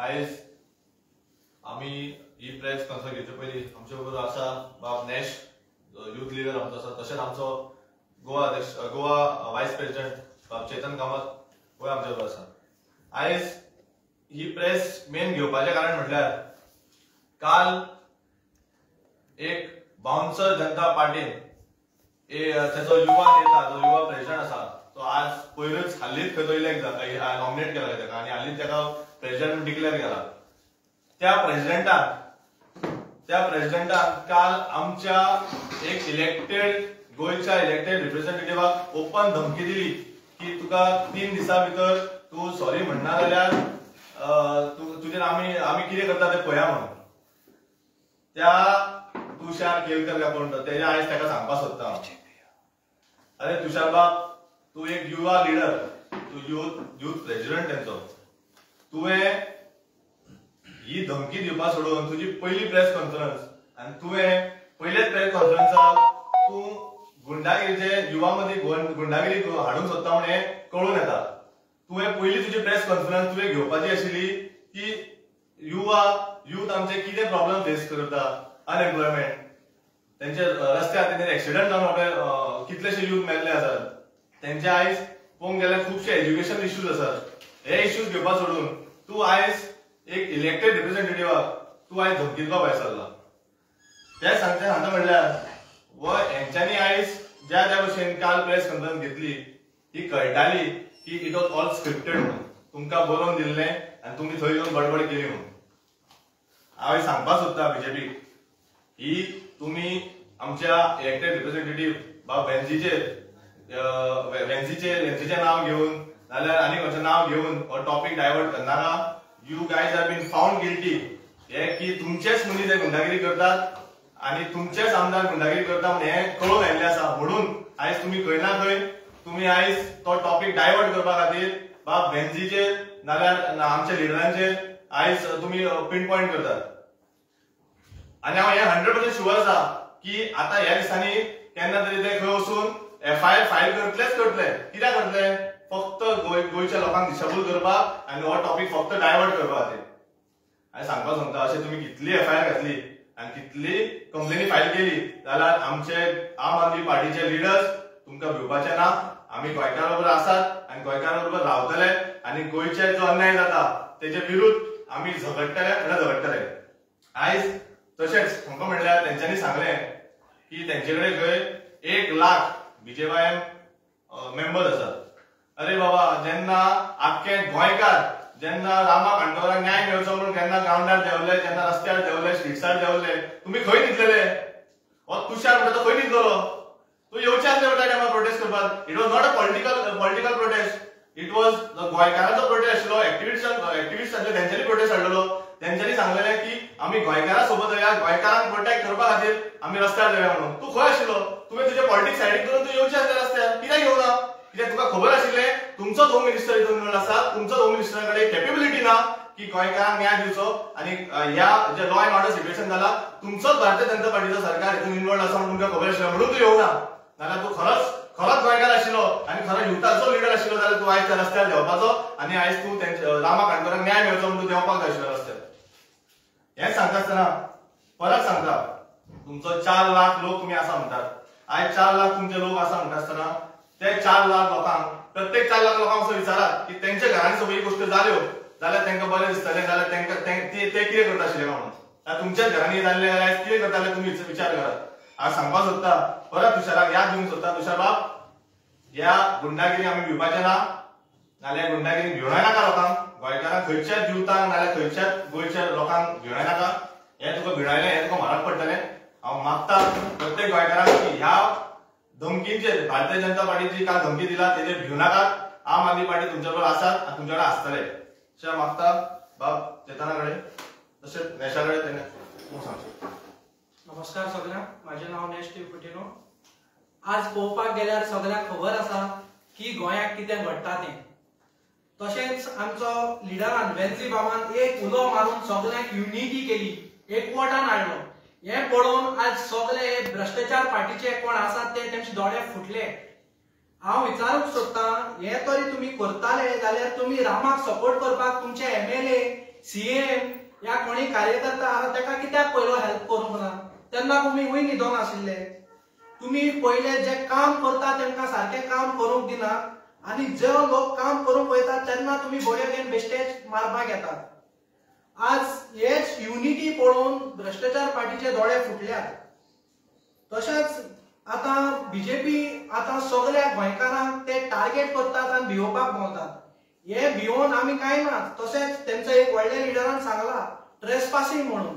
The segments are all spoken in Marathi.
आयज आम्ही ही प्रेस कॉन्फरन्स घेवचे पयलीं आमचे बरोबर आसा बाब नॅश यूथ लिडर आमचो आसा, तशेंच आमचो गोवा वायस प्रेसिडेंट बाब चेतन कामत हो आमचे बरोबर आसा. आयज ही प्रेस मेन घेवपाचें कारण म्हटल्यार काल एक बाउन्सर जनता पार्टीन त्याचो युवा नेता जो युवा प्रेसिडेंट आसा तो आज पयरूच हालींच खंय इलेक्ट नॉमिनेट केला ताका आनी हालींच ताका प्रेसिडेंट डिक्लेअर केला. त्या प्रेसिडेंटान काल आमच्या एक गोयच्या इलेक्टेड रिप्रेझेंटेटिव्हाक ओपन धमकी दिली की तुका 3 दिसां भितर तू सॉरी म्हणना जाल्यार तुजेर आमी कितें करता तें पळया म्हणून. त्या तुषार केळकर काय कोण तेजे आयज ताका सांगपाक सोदता अरे तुषार बाब, तू एक युवा लिडर, तू यूथ प्रेसिडेंट तेंचो, तुवें ही धमकी दिवपाक सोडून तुजी पहिली प्रेस कॉन्फरन्स आनी तुवें पयलेच प्रेस कॉन्फरन्साक तू गुंडागिरीचे युवा मदीं गुंडागिरी हाडूंक सोदता म्हण हें कळून येता. तुवें पयली तुजी प्रेस कॉन्फरन्स तुवें घेवपाची आशिल्ली की यूथ आमचे कितें प्रॉब्लेम फेस करता, अनएम्प्लॉयमेंट, तेंचे रस्त्यार तेंचे एक्सिडंट जावन आपले कितलेशे यूथ मेल्ले आसात, तेंचे आयज पळोवंक गेल्यार खुबशे एज्युकेशन इश्यूज आसात. हे इश्यूज घेवपाक सोडून तू आयज एक इलेक्टेड रिप्रेझेंटेटिव्हाक तू आयज धमकी दिवपाक भायर सरला. ते सांगता म्हणल्यार हेंच्यांनी आयज ज्या भशेन काल प्रेस कॉन्फरन्स घेतली ही कळटाली की इट वॉज ऑल स्क्रिप्टेड म्हणून, तुमकां बरोवन दिल्लें आनी तुमी थंय येवन बडबड केली म्हणून. हांव सांगपाक सोदता बीजेपीक ही तुमी आमच्या इलेक्टेड रिप्रेझेंटेटिव्ह बाब वेन्सीचे नाव घेवन नाल्यार आनी खंयचें नाव घेवन हो टॉपीक डायवर्ट करनाका. You guys have been found guilty हे की तुमचेच मनीस हे गुंडागिरी करतात आनी तुमचेच आमदार गुंडागिरी करता म्हणून हे कळून आयिल्लें आसा. म्हणून आयज तुमी खंय ना खंय तुमी आयज तो टॉपीक डायवर्ट करपा खातीर बाब वेन्सीचेर नाल्यार आमच्या लिडरांचेर आयज तुमी पिन पॉइंट करतात. आनी हांव हे 100% शुअर आसा की आतां ह्या दिसांनी केन्ना तरी ते खंय वचून FIR फायल करतले. कित्याक करतले? फक्त गोयच्या लोकांक दिशाभूल करपाक आनी हो टॉपीक फक्त डायवर्ट करपा खातीर. हांवें सांगपाक सोदता अशें तुमी कितली FIR घातली आनी कितली कंप्लेनी फायल केली जाल्यार आमचे आम आदमी पार्टीचे लिडर्स तुमकां भिवपाचे ना. आमी गोंयकार बरोबर आसात आनी गोंयकार बरोबर रावतले आनी गोंयचे जो अन्याय जाता तेजे विरुद्ध आमी झगडटले. आयज तशेंच म्हाका म्हणल्यार तेंच्यांनी सांगलें की तेंचे कडेन खंय 1 लाख BJYM मेंबर्स आसात. अरे बाबा, जेन्ना आख्खे गोंयकार जेन्ना रामा कांटोराक न्याय मेळचो म्हणून केन्ना ग्राउंडार देंवले, जेन्ना रस्त्यार देंवले, स्ट्रीट्सार देंवले, तुमी खंय न्हिदलेले? हो तुषार म्हणटा तो खंय न्हिदलो? तू येवचे आसले त्या टायमार प्रोटेस्ट करपाक. It was not a political prostate, it was गोंयकारांचो प्रोटेस्ट आशिल्लो. एक्टिविस्टांचो तेंच्यांनी प्रोटेस्ट हाडलेलो. तेंच्यांनी सांगलेलें की आमी गोंयकारां सोबत येया, गोंयकारांक प्रोटेक्ट करपा खातीर आमी रस्त्यार देवया म्हणून. तू खंय आशिल्लो? तुवें तुजे पॉलिटिक्स सायडीक करून तू येवचे आसले रस्त्यार. कित्याक येवना? कित्याक तुका खबर आशिल्लें तुमचो होम मिनिस्टर हितून आसा, तुमचो होम मिनिस्टरा कडेन कॅपेबिलिटी ना की गोंयकारांक न्याय दिवचो. आनी ह्या जे लॉ एंड ऑर्डर सिच्युएशन जाला तुमचोच भारतीय जनता पार्टीचो सरकार हितून इन्वॉल्व आसा म्हणून तुमकां खबर आशिल्लें म्हणून तू येवना. नाल्यार तू खरोच गोंयकार आशिल्लो आनी खरो युथाचो लिडर आशिल्लो जाल्यार तू आयज त्या रस्त्यार देंवपाचो आनी आयज तू रामा कांटोराक न्याय मेळचो म्हणून तू देंवपाक जाय आशिल्लो रस्त्यार. हें सांगता आसतना परत सांगता, तुमचो 4 लाख लोक तुमी आसा म्हणटात. आयज 4 लाख तुमचे लोक आसा म्हणटा आसतना ते 4 लाख लोकांक प्रत्येक 4 लाख लोकांक असो विचारात की तेंच्या घरांनी सगळी गोश्टी जाल्यो जाल्यार तांकां बरें दिसतलें जाल्यार ते कितें करता आशिल्ले म्हणून. तुमच्याच घरांनी जाल्ले जाल्यार कितें करताले तुमी विचार करात. हांव सांगपाक सोदता परत तुषाराक याद दिवंक सोदता, तुषार बाब, ह्या गुंडागिरी आमी भिवपाचे ना नाल्यार गुंडागिरी भिवणाय नाका लोकांक. गोंयकारांक खंयच्याच युथांक नाल्यार खंयच्याच गोंयच्या लोकांक भिवणाय नाका. हें तुका भिणायलें हें तुका म्हारग पडटलें. हांव मागता प्रत्येक गोंयकाराक की ह्या धमकींचेर भारतीय जनता पार्टीची काल धमकी दिला तेजेर भिवनाकात. आम आदमी पार्टी तुमच्या बरोबर आसात आनी तुमच्या कडेन आसतले. अशें मागता बाब चेतना कडेन तशेंच नॅशा कडेन तेणे सांगचें. नमस्कार सगळ्यांक, माझे नाव नॅश टिपुटिनो. आज पळोवपाक गेल्यार सगळ्यांक खबर आसा की गोंयाक कितें घडटा तें. तशेंच आमचो लिडरान वेन्सी बाबान एक उलो मारून सगळ्यांक युनिटी केली, एकवटान हाडलो. हें पळोवन आज सगळे भ्रष्टाचार पार्टीचे कोण आसात ते तेंचे दोळे फुटले. हांव विचारूंक सोदतां, हें तरी तुमी करताले जाल्यार तुमी रामाक सपोर्ट करपाक तुमचे MLA सीएम या कोणी कार्यकर्ता आहा ताका कित्याक पयलो हेल्प करूंक ना तेन्ना तुम्ही हुंय न्हिदोन आशिल्ले तुम्ही पहिले जे काम करता तांकां सारखे काम करूंक दिनात आणि जे लोक काम करूंक वयतात तेन्ना तुम्ही बोडे घेवन बेश्टेच मारपाक येतात आज हेच युनिटी पळोवन भ्रष्टाचार पार्टीचे दोळे फुटल्यात तशेंच आता बीजेपी आता सगळ्या गोंयकारांक ते टार्गेट करतात आणि भिवपाक भोंवतात हे भिवून आमी काय ना तशेंच तेंचो एक व्हडल्या लिडरान सांगला ट्रेसपासिंग म्हणून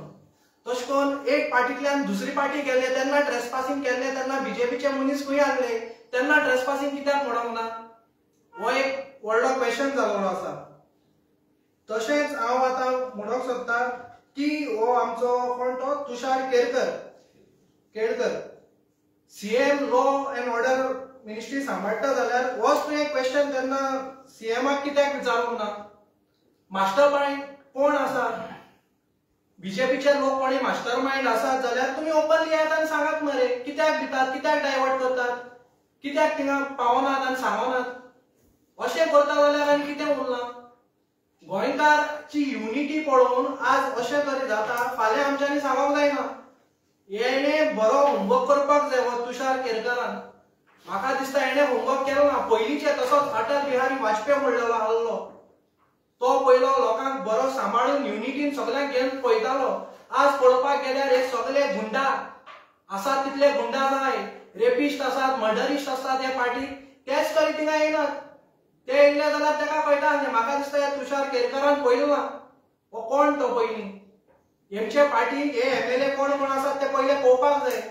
तशें करून एक पार्टींतल्यान दुसरी पार्टी गेले तेन्ना ट्रेसपासिंग केले तेन्ना बीजेपीचे मनीस खंय आसले तेन्ना ट्रेसपासिंग कित्याक म्हणूंक ना हो एक व्हडलो क्वेश्चन जाल्लो आसा तशेंच हांव आतां म्हणूंक सोदता की हो आमचो कोण तो Tushar Kelkar CM law and order ministry सांबाळटा जाल्यार होच तुवें क्वेश्चन तेन्ना सीएमाक कित्याक विचारूंक ना मास्टर माइंड कोण आसा बीजेपीचे लोक कोणी मास्टर माइंड आसात जाल्यार तुमी ओपनली येयात आनी सांगात मरे कित्याक दितात कित्याक डायवर्ट करतात कित्याक थिंगा पावनात आनी सांगनात अशें करता जाल्यार आनी कितें उरलां गोंयकारची युनिटी पळोवन आज अशें तरी जाता फाल्यां आमच्यांनी सांगोंक जायना येणे बरो होमवर्क करपाक जाय हो तुषार केरकरान म्हाका दिसता हेणे होमवर्क केलो ना पयलींचे तसोच अटल बिहारी वाजपेयी म्हणलेलो आसलो तो पयलो लोकांक बरो सांबाळून युनिटीन सगळ्यांक घेवन पळयतालो आज पळोवपाक गेल्यार हे सगळे गुंडा आसात तितले गुंडा जाय रेपिस्ट आसात मर्डरिस्ट आसात हे पार्टी तेच तरी थिंगा येनात ते येयले जाल्यार ताका कळटा म्हाका दिसता हे तुषार केरकरान पळयलो ना हो कोण तो पयलीं हेंचे पार्टी हे एमएलए कोण कोण आसात ते पहिले पळोवपाक जाय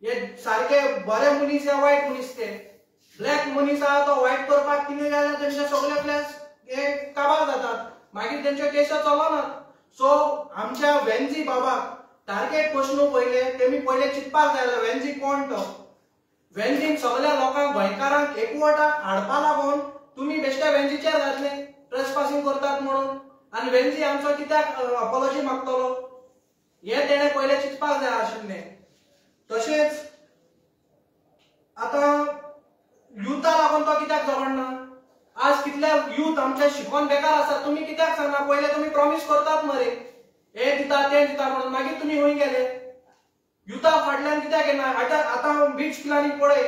हे सारखे बरे मनीस या वायट मनीस ते ब्लॅक मनीस आहा तो वायट करपाक कितें जाल्यार तेंचे सगळे प्लेस हे काबार जातात मागीर तेंच्यो केसो चलनात सो आमच्या वेंजी बाबाक टार्गेट कशनू पयले तेमी पयले चिंतपाक जाय वेंजी कोण तो वेंजीन सगळ्या लोकांक गोंयकारांक एकवटाक हाडपा लागून तुम्ही बेश्टे वेंजीचेर घातले ट्रेसपासिंग करतात म्हणून आनी वेंजी आमचो कित्याक अपॉलॉजी मागतलो हे तेणे पयले चिंतपाक जाय आशिल्लें तशेंच आतां युथा लागून तो कित्याक झगडना आज कितले यूथ आमचे शिकून बेकार आसात तुम्ही कित्याक सांगना पयले तुम्ही प्रॉमिस करतात मरे हे दिता ते दिता म्हणून मागीर तुम्ही खंय गेले युथा फाटल्यान कित्याक येना आतां बीच प्लॅनिंग पळय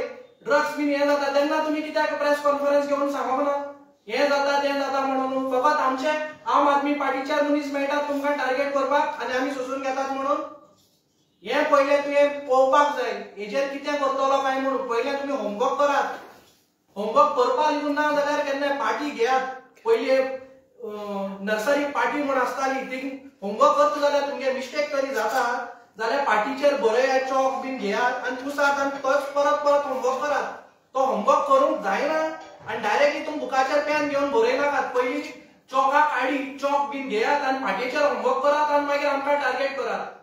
ड्रग्स बीन हे जाता तेन्ना तुम्ही कित्याक प्रेस कॉन्फरन्स घेवन सांगोंक ना हे जाता ते जाता म्हणून फकत आमचे आम आदमी पार्टीचे मनीस मेळटात तुमकां टार्गेट करपाक आनी आमी सोसून घेतात म्हणून हे पयले तुवें पळोवपाक जाय हेजेर कितें करतलो काय म्हणून पयले तुमी होमवर्क करात होमवर्क करपाक लिहून ना जाल्यार केन्ना पार्टी घेयात पयले नर्सरी पार्टी म्हण आसताली ती होमवर्क करता जाल्यार तुमगे मिस्टेक तरी जाता जाल्यार पार्टीचेर बरे चॉक बीन घेयात आनी पुसात आनी तोच परत परत होमवर्क करात तो होमवर्क करूंक जायना आनी डायरेक्टली तुमी बुकाचेर पेन घेवन बरयनाकात पयलीं चॉका काडी चॉक बीन घेयात आनी फाटीचेर होमवर्क करात आनी मागीर आमकां टार्गेट करात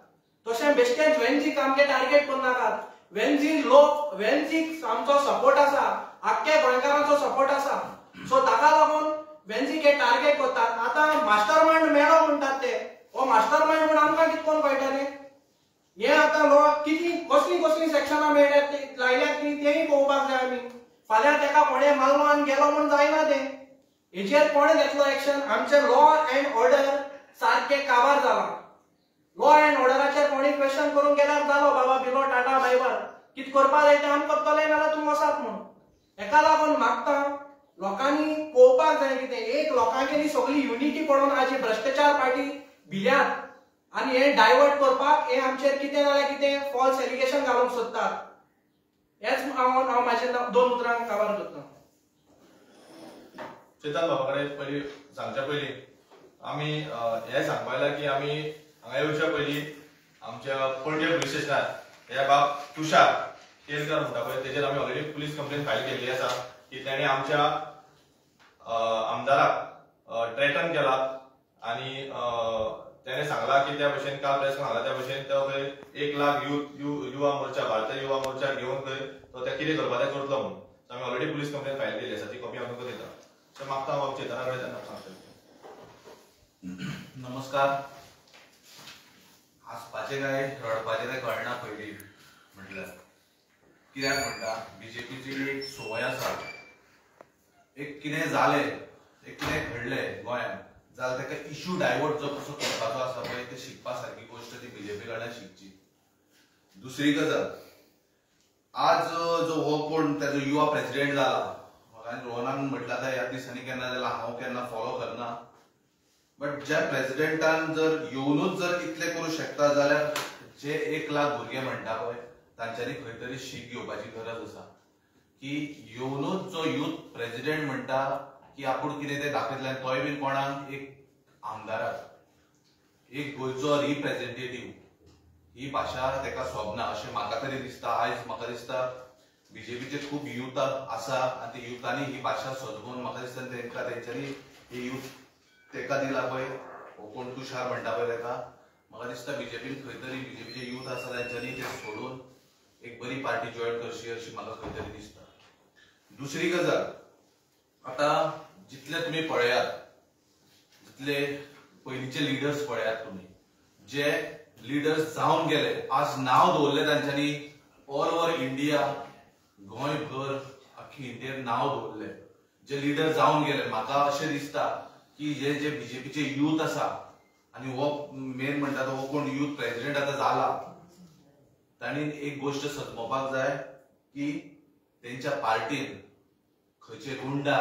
तशें बेश्टेच वेंजीक आमगे टार्गेट करनाकात वेंजी लोक वेंजीक आमचो सपोर्ट आसा आख्ख्या गोंयकारांचो सपोर्ट आसा सो ताका लागून वेंजीक हे टार्गेट करतात आतां मास्टर माइंड मेळ्ळो म्हणटात ते हो मास्टर माइंड म्हण आमकां कितकोन कळटलें हे आतां लोक कितली कसली सेक्शनां मेळ्ळ्यात ते लायल्यात ती तेंय पळोवपाक जाय आमी फाल्यां ताका कोणें मारलो आनी गेलो म्हण जायना तें हेचेर कोणें घेतलो एक्शन आमचे लॉ एंड ऑर्डर सारके काबार जाला लॉ एंड ऑर्डराचेर कोणी क्वेश्चन करूंक गेल्यार जालो बाबा बिलो टाटा बायबार कितें करपा जाय तें आमी करतले नाल्यार तुमी वसात म्हणून हेका लागून मागता लोकांनी पळोवपाक जाय कितें एक लोकांगेली सगळी युनिटी पळोवन आज भ्रष्टाचार पार्टी भिल्यात आनी हे डायवर्ट करपाक हे आमचेर कितें जाल्यार कितें फॉल्स एलिगेशन घालूंक सोदतात हेच हांव म्हाजे 2 उतरांक काबार करता चेतन बाबा कडेन पयलीं सांगच्या पयलीं आमी हे सांगपा लायक की आमी हांगा येवच्या पयलीं आमच्या पणजे पुलीस स्टेशनार हे बाब तुषार केरकर म्हणटा पळय तेजेर आमी ऑलरेडी पुलीस कंप्लेन फायल केल्ली आसा की तेणे आमच्या आमदाराक थ्रेटन केला आनी तेणे सांगला की त्या भशेन काल प्रेस सांगला त्या भशेन तो खंय 1 लाख युवा मोर्चा भारतीय युवा मोर्चा घेवन खंय तो ते कितें करपा तें करतलो म्हणून आमी ऑलरेडी पुलीस कंप्लेन फायल केल्ली आसा ती कॉपी हांव तुमकां दिता सो मागता हांव चेतना कडेन तेन्ना सांगता नमस्कार हांसपाचें काय रडपाचें काय कळना पयलीं म्हटल्यार कित्याक म्हणटा बीजेपीची एक संवय आसा एक कितें जालें एक कितें घडलें गोंयांत जाल्यार ताका इश्यू डायवर्ट जो कसो करपाचो आसा पळय ते शिकपा सारकी गोष्ट ती बीजेपी कडल्यान शिकची. दुसरी गजाल, आज जो हो कोण त्याचो युवा प्रेसिडेंट जाला, रोहनान म्हटलं आता ह्या दिसांनी केन्ना जाल्यार हांव केन्ना फॉलो करना, बट ज्या प्रेसिडेंटान जर येवनूच जर इतले करूं शकता जाल्यार जे 1 लाख भुरगे म्हणटा पळय तांच्यांनी खंय तरी शीक घेवपाची गरज आसा. की येवनूच जो यूथ प्रेसिडेंट म्हणटा की आपूण कितें तें दाखयतलें, तोय बी कोणाक एक आमदाराक, एक गोंयचो रिप्रेझेंटेटिव्ह, ही भाशा तेका सोबना अशें म्हाका तरी दिसता. आयज म्हाका दिसता बीजेपीचे खूब यूथ आसा आनी ते युथांनी ही भाशा सोदून म्हाका दिसता तेंका तेंच्यांनी ही यूथ तेका दिला पळय, हो कोण तुषार म्हणटा पळय तेका, म्हाका दिसता बीजेपीन खंय तरी बीजेपीचे यूथ आसा तेंच्यांनी ते सोडून एक बरी पार्टी जॉइन करची अशी म्हाका खंय तरी दिसता. दुसरी गजाल, आता जितले तुम्ही पळयात, जितले पयलींचे लिडर्स पळयात तुम्ही, जे लिडर्स जावन गेले, आज नाव दवरले तांच्यांनी ऑल ओव्हर इंडिया, गोंयभर, अख्खी इंडियेन नाव दवरले. जे लिडर जावन गेले, म्हाका अशें दिसता की जे जे बीजेपीचे यूथ आसा आनी हो मेन म्हणटा तो हो कोण यूथ प्रेसिडेंट आता जाला, तांणी एक गोष्ट समजपाक जाय की तेंच्या पार्टीन खंयचे गुंडा,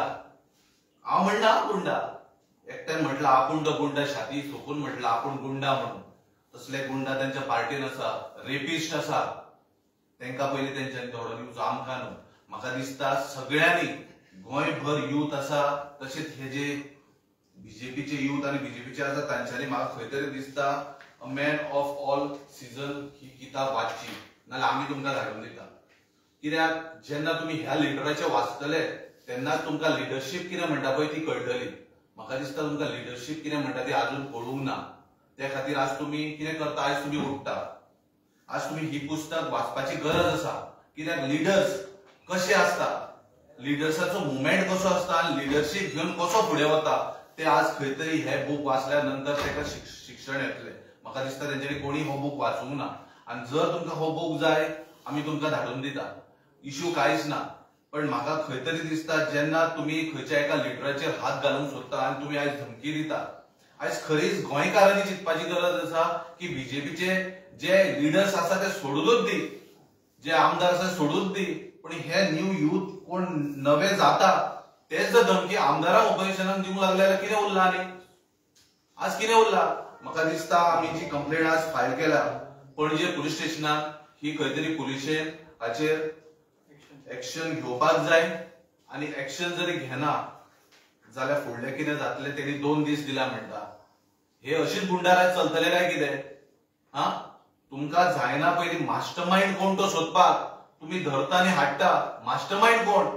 हांव म्हणना गुंडा, एकट्यान म्हटलं आपूण तो गुंडा, छाती सोकून म्हटलं आपूण गुंडा म्हणून, तसले गुंडा त्यांच्या पार्टीन आसा, रेपिस्ट आसा, तेंका पयलीं तेंच्यांनी धोडून दिवचो आमकां न्हू. म्हाका दिसता सगळ्यांनी गोंयभर यूथ आसा, तशेंच हे जे बीजेपीचे यूथ आनी बीजेपीचे आसा तांच्यांनी म्हाका खंय तरी दिसता a man of all season ही किताब वाचची, नाल्यार आमी तुमकां धाडून दिता. कित्याक जेन्ना तुमी ह्या लिडराचे वाचतले तेन्नाच तुमकां लिडरशीप कितें म्हणटा पळय ती कळटली. म्हाका दिसता तुमकां लिडरशीप कितें म्हणटा ती अजून कळूंक ना. त्या खातीर आज तुमी कितें करता, आज तुमी उठता, आज तुमी ही पुस्तक वाचपाची गरज आसा. कित्याक लिडर्स कशे आसता, लिडर्साचो मुवमेंट कसो आसता आनी लिडरशीप घेवन कसो फुडें वता ते आज खंय तरी हे बूक वाचल्या नंतर तेका शिक्षण येतलें. म्हाका दिसता तेंच्यांनी कोणी हो बूक वाचूंक ना. आनी जर तुमकां हो बूक जाय आमी तुमकां धाडून दिता, इश्यू कांयच ना. पण म्हाका खंय तरी दिसता जेन्ना तुमी खंयच्या एका लिडराचेर हात घालूंक सोदता आनी तुमी आयज धमकी दिता, आयज खरीच गोंयकारांनी चिंतपाची गरज आसा की बीजेपीचे जे लिडर्स आसा ते सोडूनच दी, जे आमदार आसा सोडूच दी, पण हे न्यू यूथ कोण नवे जाता तेच जर धमकी आमदारांक ऑपोजिशनाक दिवंक लागले जाल्यार कितें उरला न्ही, आज कितें उरला. म्हाका दिसता आमी जी कंप्लेंट आज फायल केल्या पणजे पुलीस स्टेशनाक, ही खंय तरी पुलिशेन हाचेर एक्शन घेवपाक जाय. आनी एक्शन जरी घेना जाल्यार फुडलें कितें जातलें तेणी 2 दीस दिला म्हणटा. हे अशीच गुंडाराज चलतले काय कितें? हा, तुमकां जायना पयलीं मास्टरमाइंड कोण तो सोदपाक, तुम्ही धरता आनी हाडटा. मास्टरमाइंड कोण?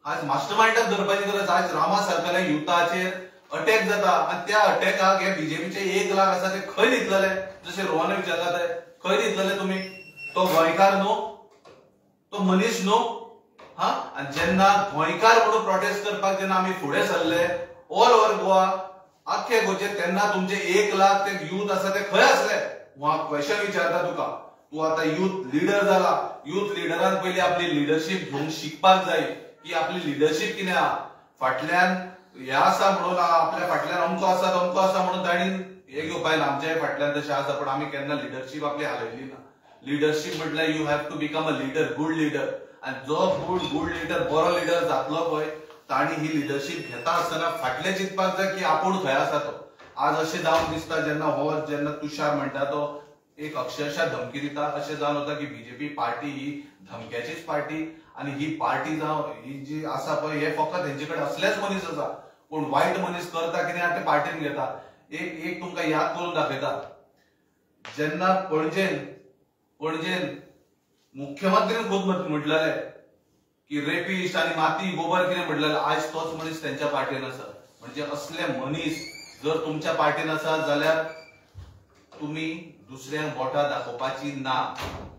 आज मास्टरमाइंडाक धरपाची गरज. आज रामा सारकेल्या युथाचेर अटॅक जाता आनी त्या अटॅकाक हे बीजेपीचे 1 लाख आसा ते खंय दितले? जशें रोहन विचारला ते खंय दितले तुमी? तो गोंयकार न्हू, तो मनीस न्हू. हा, आनी जेन्ना गोंयकार म्हणून प्रोटेस्ट करपाक जेन्ना आमी फुडें सरले ऑल ओव्हर गोवा, आख्खे गोंयचे, तेन्ना तुमचे 1 लाख ते यूथ आसा ते खंय आसले? हांव क्वेश्चन विचारता तुका. तू आता यूथ लीडर जाला, यूथ लिडरान पयली आपली लिडरशीप घेवन शिकपाक जाय की आपली लिडरशीप कितें आहा. फाटल्यान हे आसा म्हणून आपल्या फाटल्यान अमको आसा तमको आसा म्हणून ताणी हे घेवपाक ना. आमच्या फाटल्यान तशें आसा पण आमी केन्ना लिडरशीप आपली हालयली ना. लिडरशीप म्हटल्यार you have to become a leader, good leader. आनी जो गुड लीडर, बरो लीडर जातलो पळय, ताणी ही लिडरशीप घेता आसतना फाटलें चिंतपाक जाय की आपूण खंय आसा तो. आज अशें जावन दिसता जेन्ना तुषार म्हणटा तो एक अक्षरशः धमकी दिता, अशें जावन होता की बीजेपी पार्टी ही धमक्याचीच पार्टी. आणि ही पार्टी जावन ही जी आसा पळय हे फकत हेंचे कडेन असलेच मनीस आसा कोण वायट मनीस करता कितें आनी ते पार्टीन घेता. एक तुमकां याद करून दाखयता. जेन्ना पणजेन मुख्यमंत्रीन खूब म्हटलेले की रेपिस्ट आनी माती गोबर कितें म्हटलेले, आज तोच मनीस त्यांच्या पार्टीन आसा. म्हणजे असले मनीस जर तुमच्या पार्टीन आसा जाल्यार तुम्ही दुसऱ्यांक बोटां दाखोवपाची ना.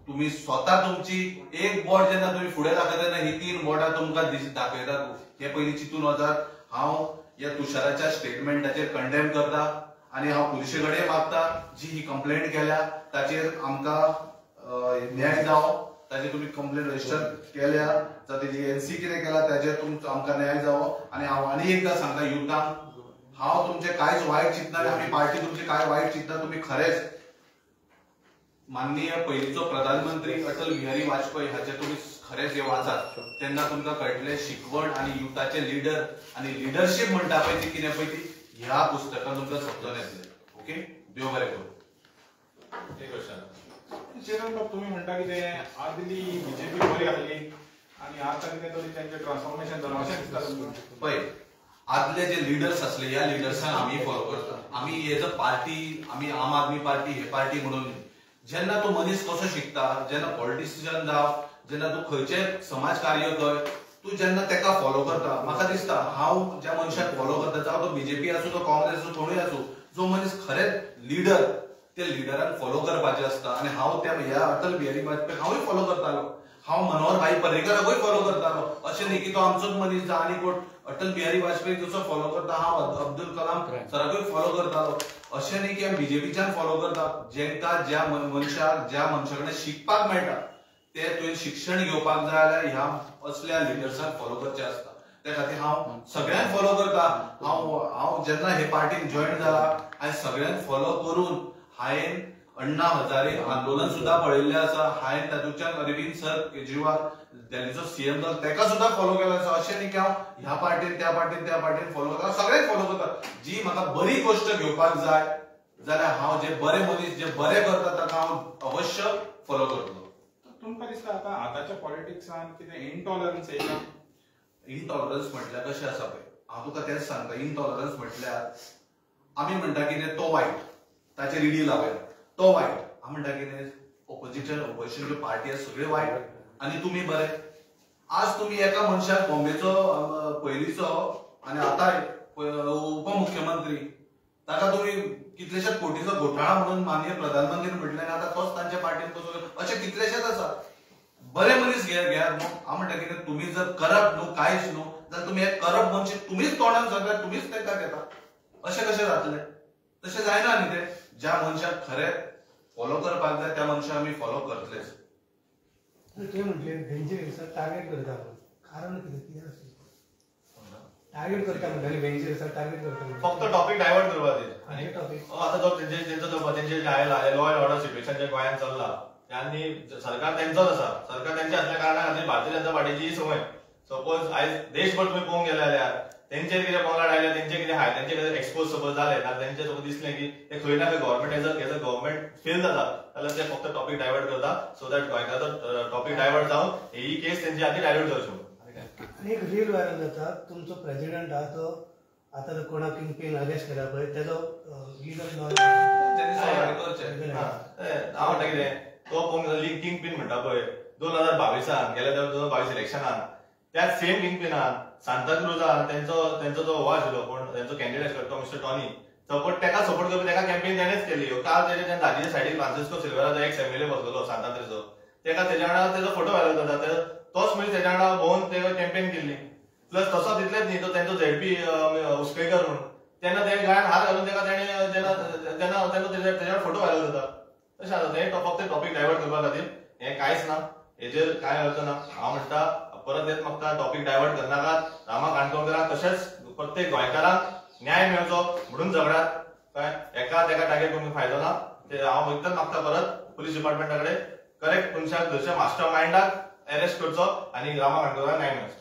तुम्ही स्वतः तुमची एक बोट जेन्ना तुम्ही फुडें दाखयता तेन्ना ही 3 बोटां तुमकां दाखयता. हे पयलीं चिंतून वचात. हांव ह्या तुषाराच्या स्टेटमेंटाचेर कंडेम करता आनी हांव पुलिशे कडेन मागता जी ही कंप्लेंट केल्या ताचेर आमकां न्याय जावो. ताचेर तुम्ही कंप्लेंट रजिस्टर केल्या जाल्यार तेजी एनसी कितें केला ताचेर तुमकां आमकां न्याय जावो. आनी हांव आनी एकदां सांगता युथांक, हांव तुमचे कांयच वायट चिंतना आनी आमी पार्टी तुमची काय वायट चिंतना. तुम्ही खरेंच माननीय पयलींचो प्रधानमंत्री अटल बिहारी वाजपेयी हाचे तुम्ही खरेंच हे वाचात तेन्ना तुमकां कळटलें शिकवण आनी युथाचे लिडर आनी लिडरशीप म्हणटा पळय ती कितें पळय ती ह्या पुस्तकान तुमकां समजून येतलें. ओके, देव बरें करूं. एक क्वेश्चन चेरन तुम्ही म्हणता की ते आदली बीजेपी बरी आसली आणि आता कितें तरी त्यांचे ट्रान्सफॉर्मेशन जालें अशें दिसता तुमकां? पळय आदले जे लिडर्स असले ह्या लिडर्सांक आमी फॉलो करता. आमी एज अ पार्टी आमी आम आदमी पार्टी हे पार्टी म्हणून जेन्ना तूं मनीस कसो शिकता, जेन्ना पॉलिटिशियन जाव, जेन्ना तूं खंयचे समाज कार्य कर, तूं जेन्ना तेका फॉलो करता. म्हाका दिसता हांव ज्या मनशाक फॉलो करता जावं तो बीजेपी आसूं तो काँग्रेस आसूं कोणूय आसूं, जो मनीस खरेंच लिडर त्या लिडराक फॉलो करपाचें आसता. आनी हांव त्या ह्या अटल बिहारी वाजपेयी हांवूय फॉलो करतालो, हांव मनोहर भाई पर्रीकराकूय फॉलो करतालो. अशें न्ही की तो आमचोच मनीस जा आनी कोण अटल बिहारी वाजपेयी जसो फॉलो करता हांव अब्दुल कलाम सराकूय फॉलो करतालो. अशें न्ही की आमी बीजेपीच्यान फॉलो करता. जेंका ज्या मनशाक ज्या मनशा कडेन शिकपाक मेळटा ते तुवें शिक्षण घेवपाक जाय जाल्यार ह्या असल्या लिडर्सांक फॉलो करचें आसता. त्या खातीर हांव सगळ्यांक फॉलो करता. हांव जेन्ना हे पार्टीन जॉईन जाला हांवें सगळ्यांक फॉलो करून हांवें अण्णा हजारे आंदोलन सुद्धा पळयल्लें आसा. हांवें तातूंतल्यान अरविंद सर केजरीवाल दिल्लीचो सीएम जालो तेका सुद्धा फॉलो केलो आसा. अशें न्ही की हांव ह्या पार्टीन त्या पार्टीन फॉलो करता, सगळ्यांक फॉलो करता. जी म्हाका बरी गोष्ट घेवपाक जाय जाल्यार हांव जे बरे मनीस जे बरें करता ताका हांव अवश्य फॉलो करतलो. तुमकां दिसता आता आतांच्या पॉलिटिक्सान कितें इंटॉलरन्स येयला? इंटॉलरन्स म्हटल्यार कशें आसा पळय, हांव तुका तेंच सांगता. इंटॉलरन्स म्हटल्यार आमी म्हणटा कितें तो वायट, ताचेर ईडी लावया तो वायट. हांव म्हणटा कितें ऑपोजिशन ज्यो पार्टी आसा सगळे वायट आनी तुमी बरे. आज तुमी एका मनशाक बॉम्बेचो पयलींचो आनी आतां उपमुख्यमंत्री ताका तुमी कितलेशेच कोटीचो घोटाळा म्हणून माननीय प्रधानमंत्री म्हटलें आनी आतां तोच तांच्या पार्टीन कसो अशें कितलेशेच आसा. बरे मनीस घेयात न्हू. हांव म्हणटा कितें तुमी जर करप्ट न्हू कांयच न्हू जाल्यार तुमी एक करप्ट मनशी तुमीच तोंडान सांगता तुमीच ताका घेता. अशें कशें जातलें? तशें जायना न्ही तें. ज्या मनशाक खरें फॉलो करपाक जाय त्या मनशाक आमी फॉलो करतलेच. तुवें म्हटलें व्हेंचर टार्गेट करता कारण कितें आसलें? टार्गेट करता म्हणटा आनी व्हेंचर टार्गेट करता फक्त टॉपिक डायवर्ट करपाचें. आनी टॉपिक आता जो तेंचे लॉ अँड ऑर्डर सिच्युएशन जे गोंयांत चल्ला त्यांनी सरकार तेंचोच आसा. सरकार तेंचे असल्या कारणान खातीर भारतीय जनता पार्टीची संवय. सपोज आयज देशभर तुमी पळोवंक गेले जाल्यार तेंचेर कितें पंगड आयले, तेंचे कितें हाय, तेंचे कितें एक्सपोज सपोज जाले ना तेंचे सपोज दिसलें की ते खंय ना खंय government as a government fail जाता जाल्यार ते फक्त टॉपिक डायवर्ट करता सो दॅट गोंयकाराचो टॉपिक डायवर्ट जावन ही केस तेंची आधी डायवर्ट जावची. आनी एक रील व्हायरल जाता तुमचो प्रेसिडेंट आहा तो आतां कोणाक किंग अरेस्ट केला पळय तेजो लीगल लॉ हांव म्हणटा कितें तो किंग पिन म्हणटा पळय 2022 गेल्या 2022 इलेक्शनान त्या सेम किंग पिनान सांताक्रुजान तेंचो जो हो आशिल्लो कोण तेंचो कॅन्डिडेट आशिल्लो मिस्टर टॉनी सपोर्ट तेका सपोर्ट करपी तेका कॅम्पेन तेणेच केली. काल तेजे दादीच्या सायडीक फ्रांसिस्को सिल्वेराचो एक एमएलए बसलो सांताक्रुजचो तेका तेज्या वांगडा तेजो फोटो व्हायरल जाता. तोच मनीस तेज्या वांगडा भोंवन तेका कॅम्पेन केल्ली. प्लस तसो तितलेच न्ही तो तेंचो झेडपी उस्केकर म्हणून तेन्ना ते गळ्यान हात घालून तेका तेणे तेन्ना तेज्या फोटो व्हायरल जाता. तशें आसा तें फक्त टॉपिक डायवर्ट करपा खातीर हें कांयच ना, हेजेर कांय अर्थ ना. हांव म्हणटा परत येत म्हाका टॉपिक डायवर्ट करनाकात. रामा काणकोणकरांक तशेंच प्रत्येक गोंयकारांक न्याय मेळचो म्हणून झगडात. कळ्ळें? एका टार्गेट करून फायदो ना. ते हांव एकच मागता परत पुलीस डिपार्टमेंटा कडेन करेक्ट मनशाक धरच्या मास्टर मायंडाक अरेस्ट करचो आनी रामा काणकोणकरांक न्याय मेळचो.